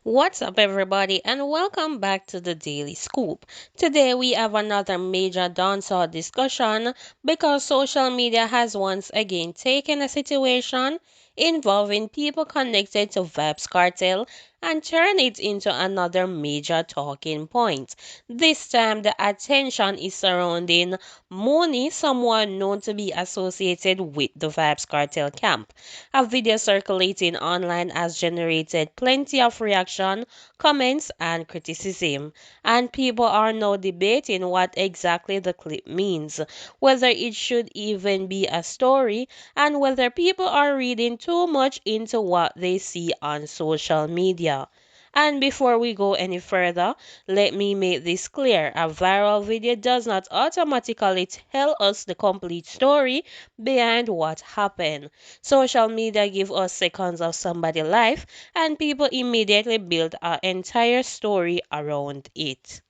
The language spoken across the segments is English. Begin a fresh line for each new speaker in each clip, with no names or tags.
What's up, everybody, and welcome back to the Daily Scoop. Today, we have another major dancehall discussion because social media has once again taken a situation involving people connected to Vybz Kartel and turned it into another major talking point. This time, the attention is surrounding Mooney, someone known to be associated with the Vybz Kartel camp. A video circulating online has generated plenty of reaction, comments, and criticism, and people are now debating what exactly the clip means, whether it should even be a story, and whether people are reading too much into what they see on social media. And before we go any further, let me make this clear. A viral video does not automatically tell us the complete story behind what happened. Social media give us seconds of somebody's life and people immediately build an entire story around it.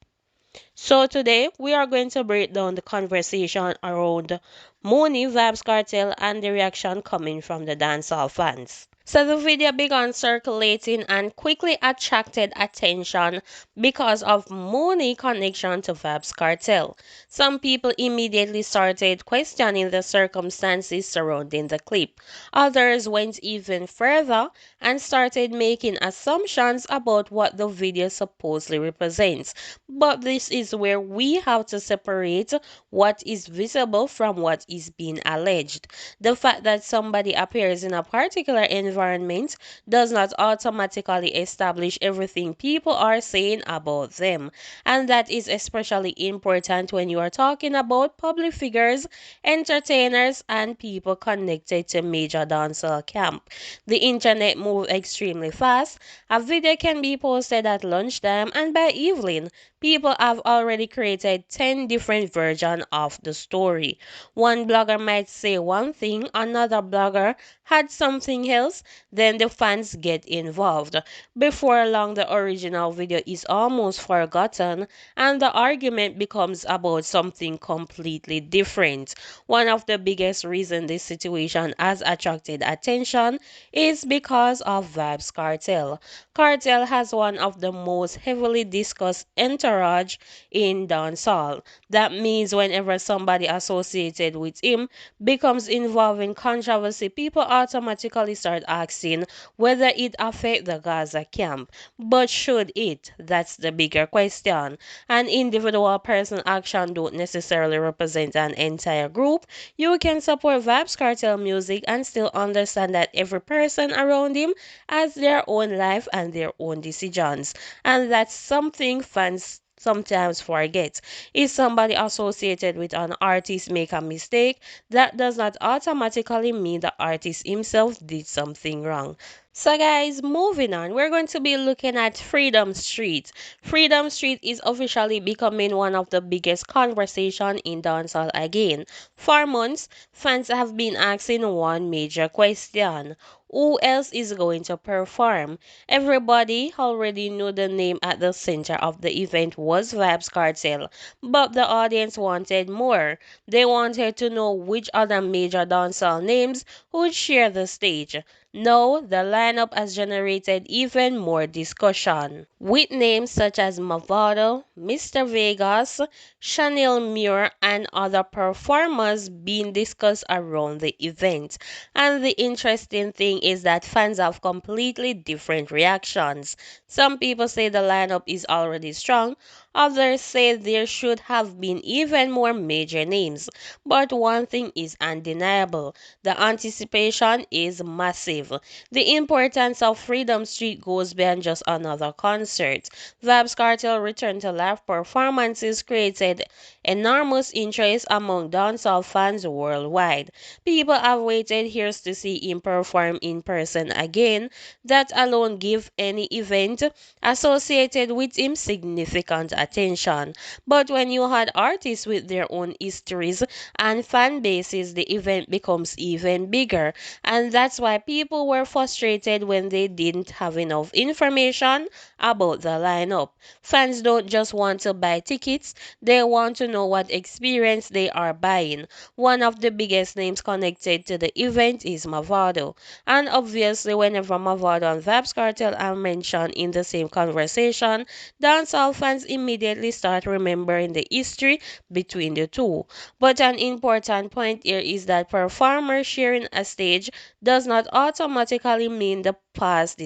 So today we are going to break down the conversation around Mooney, Vybz Kartel, and the reaction coming from the dancehall fans. So the video began circulating and quickly attracted attention because of Mooney's connection to Vybz Kartel. Some people immediately started questioning the circumstances surrounding the clip. Others went even further and started making assumptions about what the video supposedly represents. But this is where we have to separate what is visible from what is being alleged. The fact that somebody appears in a particular environment does not automatically establish everything people are saying about them. And that is especially important when you are talking about public figures, entertainers, and people connected to major dancehall camp. The internet moves extremely fast. A video can be posted at lunchtime, and by evening, people have already created 10 different versions of the story. One blogger might say one thing, another blogger had something else, then the fans get involved. Before long, the original video is almost forgotten and the argument becomes about something completely different. One of the biggest reasons this situation has attracted attention is because of Vybz Kartel. Kartel has one of the most heavily discussed entourage in dancehall. That means whenever somebody associated with him becomes involved in controversy, people automatically start asking whether it affects the Gaza camp. But should it? That's the bigger question. An individual person action don't necessarily represent an entire group. You can support Vybz Kartel music and still understand that every person around him has their own life and their own decisions. And that's something fans sometimes forget. If somebody associated with an artist make a mistake, that does not automatically mean the artist himself did something wrong. So guys, moving on, we're going to be looking at Freedom Street. Freedom Street is officially becoming one of the biggest conversation in dancehall again. For months, fans have been asking one major question. Who else is going to perform? Everybody already knew the name at the center of the event was Vybz Kartel, but the audience wanted more. They wanted to know which other major dancehall names would share the stage. No, the lineup has generated even more discussion, with names such as Mavado, Mr. Vegas, Chanel Muir, and other performers being discussed around the event. And the interesting thing is that fans have completely different reactions. Some people say the lineup is already strong, others say there should have been even more major names. But one thing is undeniable, the anticipation is massive. The importance of Freedom Street goes beyond just another concert. Vybz Kartel return to live performances created enormous interest among dancehall fans worldwide. People have waited years to see him perform in person again. That alone gives any event associated with him significant attention. But when you had artists with their own histories and fan bases, the event becomes even bigger. And that's why people were frustrated when they didn't have enough information about the lineup. Fans don't just want to buy tickets, they want to know what experience they are buying. One of the biggest names connected to the event is Mavado. And obviously, whenever Mavado and Vybz Kartel are mentioned in the same conversation, dancehall fans immediately start remembering the history between the two. But an important point here is that performers sharing a stage does not automatically mean the past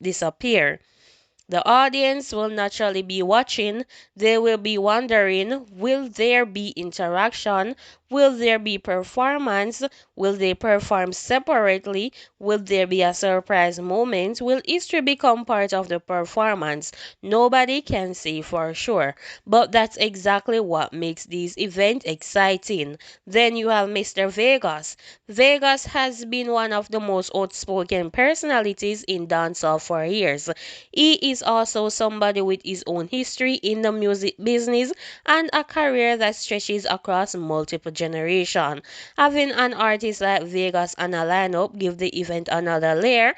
disappear. The audience will naturally be watching. They will be wondering, will there be interaction? Will there be performance? Will they perform separately? Will there be a surprise moment? Will history become part of the performance? Nobody can say for sure, but that's exactly what makes these events exciting. Then you have Mr. Vegas. Vegas has been one of the most outspoken personalities in dancehall for years. He is also somebody with his own history in the music business and a career that stretches across multiple generations. Having an artist like Vegas on a lineup give the event another layer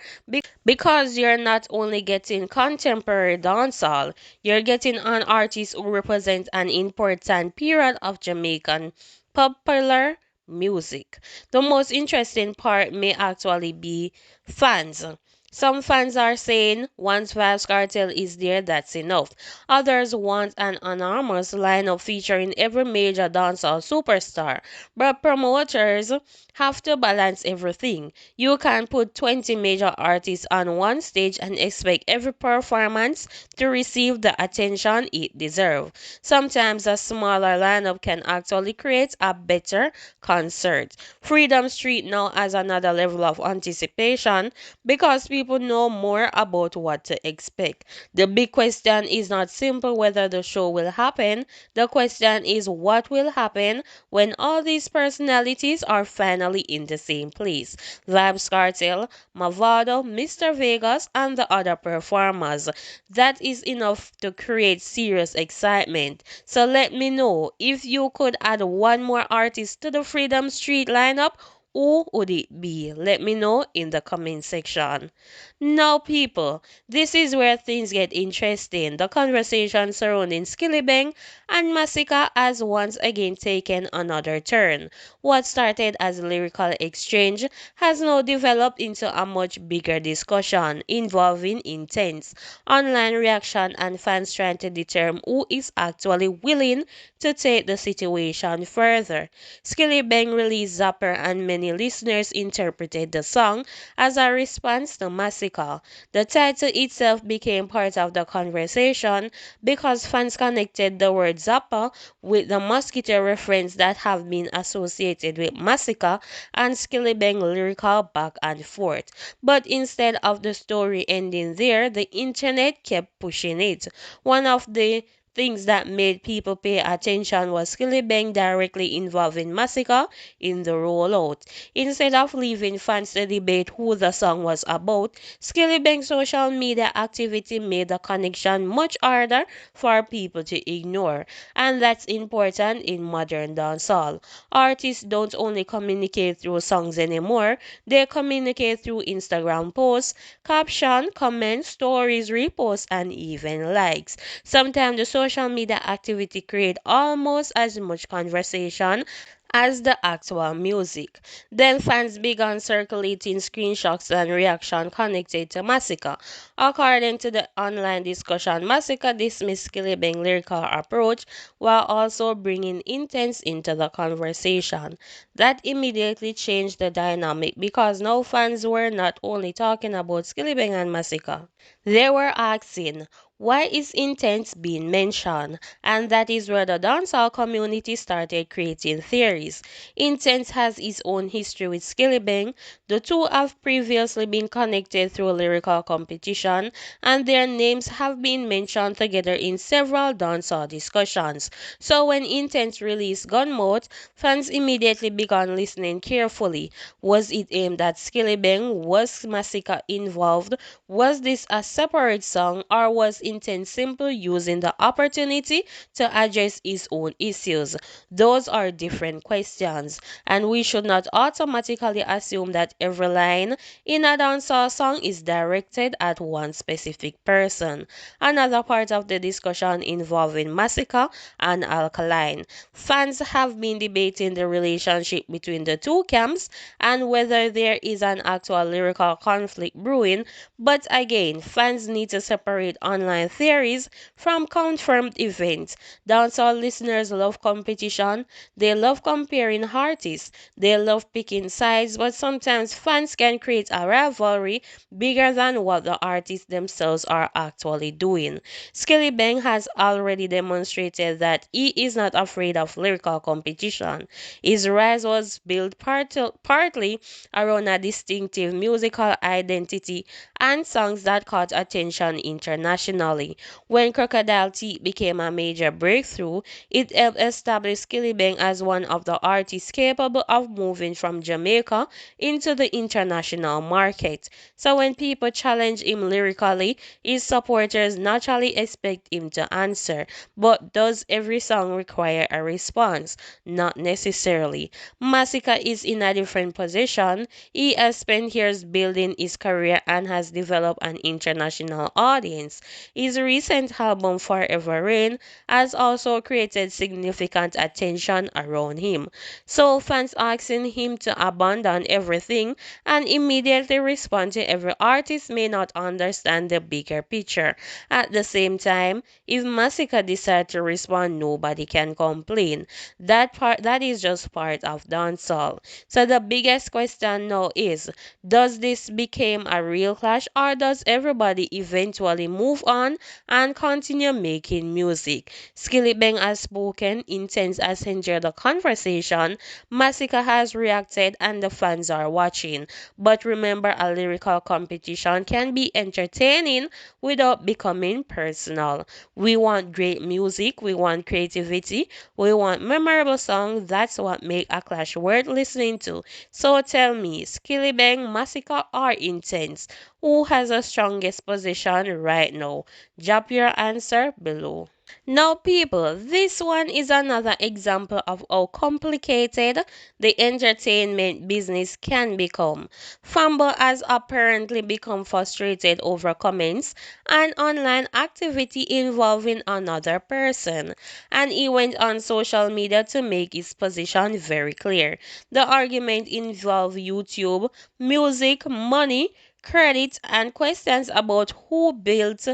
because you're not only getting contemporary dancehall, you're getting an artist who represents an important period of Jamaican popular music. The most interesting part may actually be fans. Some fans are saying once Vybz Kartel is there, that's enough. Others want an enormous lineup featuring every major dancehall superstar. But promoters have to balance everything. You can put 20 major artists on one stage and expect every performance to receive the attention it deserves. Sometimes a smaller lineup can actually create a better concert. Freedom Street now has another level of anticipation because people know more about what to expect. The big question is not simple whether the show will happen. The question is what will happen when all these personalities are finally in the same place. Vybz Kartel, Mavado, Mr. Vegas, and the other performers. That is enough to create serious excitement. So let me know if you could add one more artist to the Freedom Street lineup. Who would it be? Let me know in the comment section. Now, people, this is where things get interesting. The conversation surrounding Skillibeng and Masicka has once again taken another turn. What started as a lyrical exchange has now developed into a much bigger discussion involving intense online reaction and fans trying to determine who is actually willing to take the situation further. Skillibeng released Zapper and many listeners interpreted the song as a response to Masicka. The title itself became part of the conversation because fans connected the word Zappa with the mosquito reference that have been associated with Masicka and Skillibeng lyrical back and forth. But instead of the story ending there, the internet kept pushing it. One of the things that made people pay attention was Skillibeng directly involving Masicka in the rollout. Instead of leaving fans to debate who the song was about, Skillibeng's social media activity made the connection much harder for people to ignore. And that's important in modern dancehall. Artists don't only communicate through songs anymore, they communicate through Instagram posts, caption, comments, stories, reposts, and even likes. Sometimes the social media activity create almost as much conversation as the actual music. Then fans began circulating screenshots and reaction connected to Masicka. According to the online discussion, Masicka dismissed Skillibeng's lyrical approach while also bringing intense into the conversation. That immediately changed the dynamic because now fans were not only talking about Skillibeng and Masicka. They were asking, why is intense being mentioned? And that is where the dancehall community started creating theories. Intense has its own history with Skillibeng. The two have previously been connected through lyrical competition, and their names have been mentioned together in several dancehall discussions. So when Intense released Gun Mode, fans immediately began listening carefully. Was it aimed at Skillibeng? Was Masicka involved? Was this a separate song, or was intent simply using the opportunity to address his own issues? Those are different questions, and we should not automatically assume that every line in a dancehall song is directed at one specific person. Another part of the discussion involving Masicka and Alkaline. Fans have been debating the relationship between the two camps and whether there is an actual lyrical conflict brewing, but again, fans need to separate online theories from confirmed events. Dancehall listeners love competition, they love comparing artists, they love picking sides, but sometimes fans can create a rivalry bigger than what the artists themselves are actually doing. Skillibeng has already demonstrated that he is not afraid of lyrical competition. His rise was built partly around a distinctive musical identity and songs that caught attention internationally. When Crocodile Teeth became a major breakthrough, it helped establish Skillibeng as one of the artists capable of moving from Jamaica into the international market. So when people challenge him lyrically, his supporters naturally expect him to answer. But does every song require a response? Not necessarily. Masika is in a different position. He has spent years building his career and has developed an international audience. His recent album Forever Rain has also created significant attention around him. So fans asking him to abandon everything and immediately respond to every artist may not understand the bigger picture. At the same time, if Masika decides to respond, nobody can complain. That is just part of dancehall. So the biggest question now is, does this become a real clash or does everybody eventually move on and continue making music? Skillibeng has spoken, Intense has enjoyed the conversation, Masika has reacted, and the fans are watching. But remember, a lyrical competition can be entertaining without becoming personal. We want great music, we want creativity, we want memorable songs. That's what make a clash worth listening to. So tell me, Skillibeng, Masicka, or Intense? Who has the strongest position right now? Drop your answer below. Now, people, this one is another example of how complicated the entertainment business can become. Fambo has apparently become frustrated over comments and online activity involving another person, and he went on social media to make his position very clear. The argument involved YouTube, music, money, credit, and questions about who built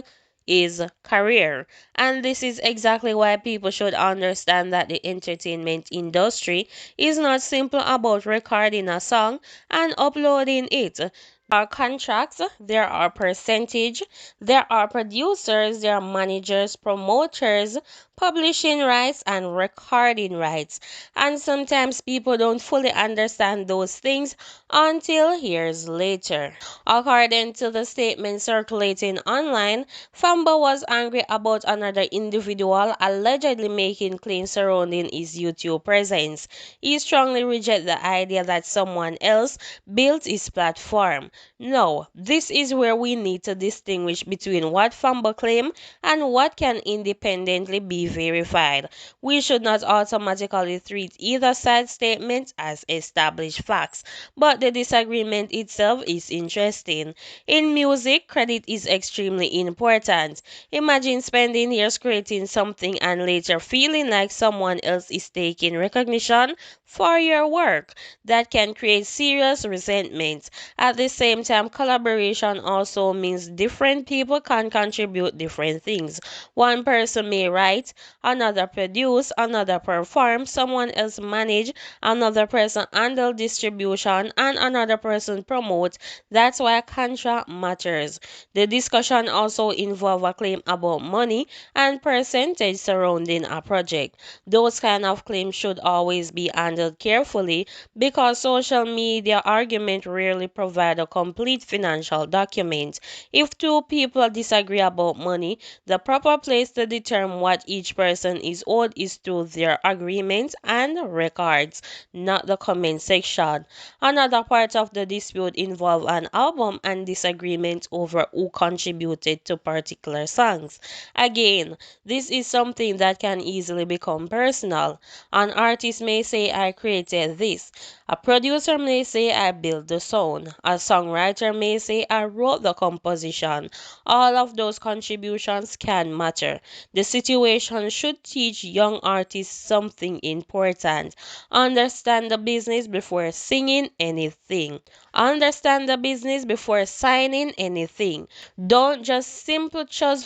his career. And this is exactly why people should understand that the entertainment industry is not simply about recording a song and uploading it. There are contracts, there are percentage, there are producers, there are managers, promoters, publishing rights, and recording rights. And sometimes people don't fully understand those things until years later. According to the statement circulating online, Fambo was angry about another individual allegedly making claims surrounding his YouTube presence. He strongly rejects the idea that someone else built his platform. No, this is where we need to distinguish between what Fambo claims and what can independently be verified. We should not automatically treat either side's statement as established facts, but the disagreement itself is interesting. In music, credit is extremely important. Imagine spending years creating something and later feeling like someone else is taking recognition for your work. That can create serious resentment. At the same time, collaboration also means different people can contribute different things. One person may write, another produce, another perform, someone else manage, another person handle distribution, and another person promote. That's why contract matters. The discussion also involve a claim about money and percentage surrounding a project. Those kind of claims should always be handled carefully because social media arguments rarely provide a complete financial document. If two people disagree about money, the proper place to determine what each each person is owed is through their agreements and records, not the comment section. Another part of the dispute involved an album and disagreement over who contributed to particular songs. Again, this is something that can easily become personal. An artist may say, I created this. A producer may say, I built the sound. A songwriter may say, I wrote the composition. All of those contributions can matter. The situation should teach young artists something important. Understand the business before singing anything. Understand the business before signing anything. Don't just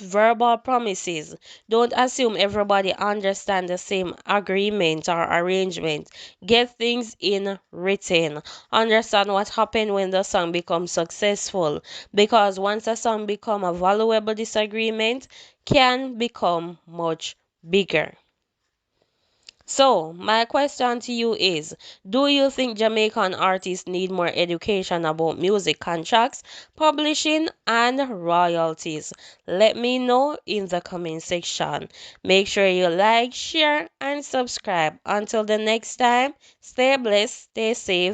verbal promises. Don't assume everybody understands the same agreement or arrangement. Get things in written. Understand what happened when the song becomes successful. Because once a song becomes a valuable disagreement, can become much bigger. So, my question to you is, do you think Jamaican artists need more education about music contracts, publishing, and royalties? Let me know in the comment section. Make sure you like, share, and subscribe. Until the next time, stay blessed, stay safe.